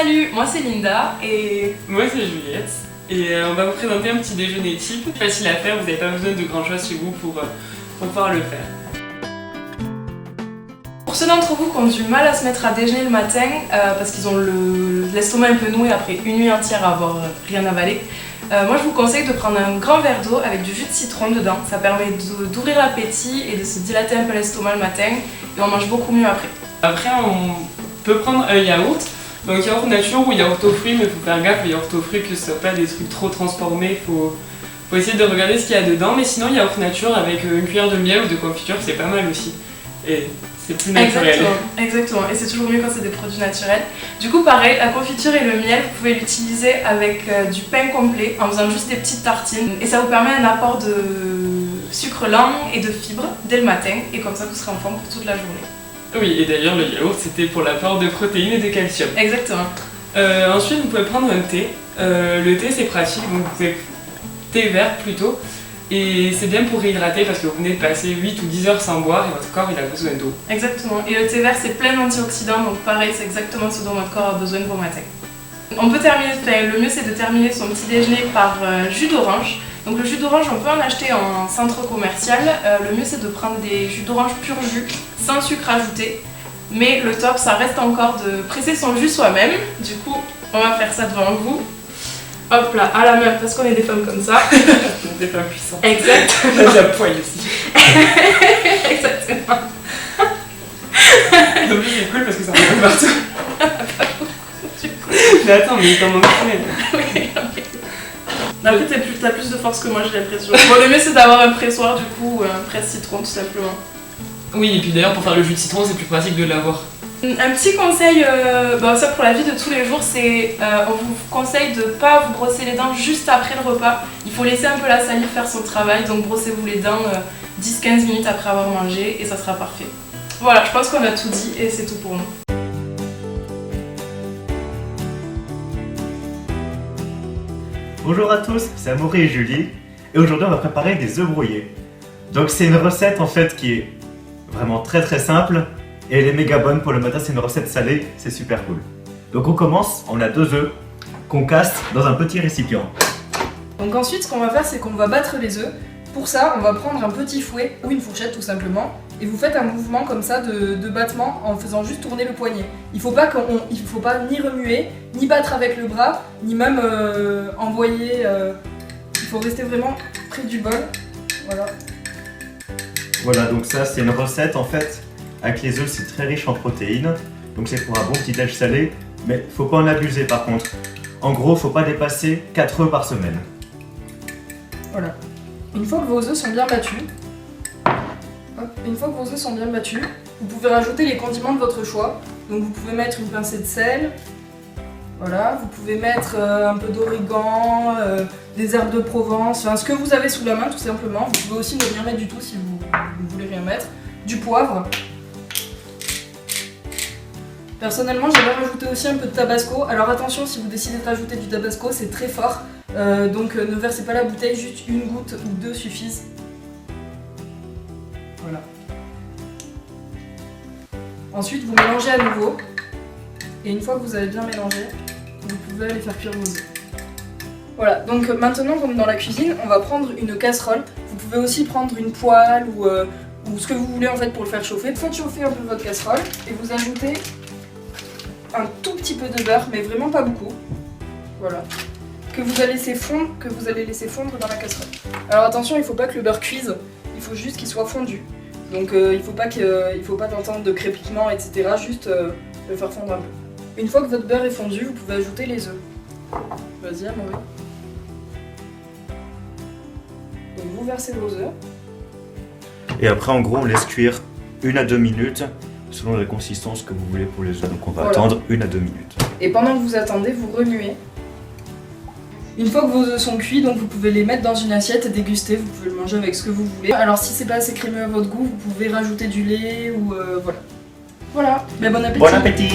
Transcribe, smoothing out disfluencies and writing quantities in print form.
Salut, moi c'est Linda et... Moi c'est Juliette et on va vous présenter un petit déjeuner type, facile à faire, vous n'avez pas besoin de grand chose chez vous pour pouvoir le faire. Pour ceux d'entre vous qui ont du mal à se mettre à déjeuner le matin parce qu'ils ont l'estomac un peu noué après une nuit entière à avoir rien avalé, moi je vous conseille de prendre un grand verre d'eau avec du jus de citron dedans. Ça permet d'ouvrir l'appétit et de se dilater un peu l'estomac le matin et on mange beaucoup mieux après. Après on peut prendre un yaourt, donc yaourt nature ou yaourt aux fruits, mais il faut faire gaffe, le yaourt aux fruits que ce soit pas des trucs trop transformés, faut essayer de regarder ce qu'il y a dedans, mais sinon yaourt nature avec une cuillère de miel ou de confiture c'est pas mal aussi. Et c'est plus naturel. Exactement, et c'est toujours mieux quand c'est des produits naturels. Du coup pareil, la confiture et le miel, vous pouvez l'utiliser avec du pain complet en faisant juste des petites tartines. Et ça vous permet un apport de sucre lent et de fibres dès le matin, et comme ça vous serez en forme pour toute la journée. Oui, et d'ailleurs le yaourt c'était pour l'apport de protéines et de calcium. Exactement. Ensuite vous pouvez prendre un thé. Le thé c'est pratique, donc vous pouvez thé vert plutôt. Et c'est bien pour réhydrater parce que vous venez de passer 8 ou 10 heures sans boire et votre corps il a besoin d'eau. Exactement, et le thé vert c'est plein d'antioxydants, donc pareil c'est exactement ce dont votre corps a besoin pour matin. On peut terminer, le mieux c'est de terminer son petit déjeuner par jus d'orange. Donc le jus d'orange on peut en acheter en centre commercial, le mieux c'est de prendre des jus d'orange pur jus, sans sucre ajouté. Mais le top ça reste encore de presser son jus soi-même, du coup on va faire ça devant vous. Hop là, à la main, parce qu'on est des femmes comme ça. Des femmes puissantes. Exact. On a de la poigne aussi. Exactement. Donc c'est cool parce que ça remonte partout. Mais attends, mais comment on fait? Oui, ok. Après t'as plus de force que moi j'ai l'impression. Bon, le mieux c'est d'avoir un pressoir du coup, ou un presse-citron tout simplement. Oui, et puis d'ailleurs pour faire le jus de citron c'est plus pratique de l'avoir. Un petit conseil, ça pour la vie de tous les jours, c'est on vous conseille de ne pas vous brosser les dents juste après le repas. Il faut laisser un peu la salive faire son travail, donc brossez-vous les dents 10-15 minutes après avoir mangé et ça sera parfait. Voilà, je pense qu'on a tout dit et c'est tout pour nous. Bonjour à tous, c'est Amaury et Julie et aujourd'hui on va préparer des œufs brouillés. Donc c'est une recette en fait qui est vraiment très simple. Et elle est méga bonne pour le matin, c'est une recette salée, c'est super cool. Donc on commence, on a 2 œufs qu'on casse dans un petit récipient. Donc ensuite ce qu'on va faire c'est qu'on va battre les œufs. Pour ça on va prendre un petit fouet ou une fourchette tout simplement et vous faites un mouvement comme ça de battement en faisant juste tourner le poignet. Il faut pas ni remuer, ni battre avec le bras, ni même envoyer, il faut rester vraiment près du bol. Voilà. Voilà, donc ça c'est une recette en fait. Avec les œufs, c'est très riche en protéines, donc c'est pour un bon petit déj salé, mais faut pas en abuser par contre. En gros, faut pas dépasser 4 œufs par semaine. Voilà. Une fois que vos œufs sont bien battus, vous pouvez rajouter les condiments de votre choix. Donc vous pouvez mettre une pincée de sel, voilà, vous pouvez mettre un peu d'origan, des herbes de Provence, enfin ce que vous avez sous la main tout simplement. Vous pouvez aussi ne rien mettre du tout si vous ne voulez rien mettre. Du poivre. Personnellement, j'avais rajouté aussi un peu de tabasco. Alors attention, si vous décidez de rajouter du tabasco, c'est très fort. Donc ne versez pas la bouteille, juste une goutte ou 2 suffisent. Voilà. Ensuite, vous mélangez à nouveau. Et une fois que vous avez bien mélangé, vous pouvez aller faire cuire vos œufs. Voilà, donc maintenant comme dans la cuisine, on va prendre une casserole. Vous pouvez aussi prendre une poêle ou ce que vous voulez en fait pour le faire chauffer. Faites chauffer un peu votre casserole et vous ajoutez un tout petit peu de beurre, mais vraiment pas beaucoup. Voilà. Que vous allez laisser fondre dans la casserole. Alors attention, il ne faut pas que le beurre cuise, il faut juste qu'il soit fondu. Donc il ne faut pas d'entendre de crépitement, etc. Juste le faire fondre un peu. Une fois que votre beurre est fondu, vous pouvez ajouter les œufs. Vas-y, Amaury. Donc vous versez vos œufs. Et après, en gros, on laisse cuire 1 à 2 minutes selon la consistance que vous voulez pour les œufs. Donc on va attendre 1 à 2 minutes. Et pendant que vous attendez, vous remuez. Une fois que vos œufs sont cuits, donc vous pouvez les mettre dans une assiette et déguster. Vous pouvez le manger avec ce que vous voulez. Alors si c'est pas assez crémeux à votre goût, vous pouvez rajouter du lait ou voilà. Voilà. Mais bon appétit. Bon appétit.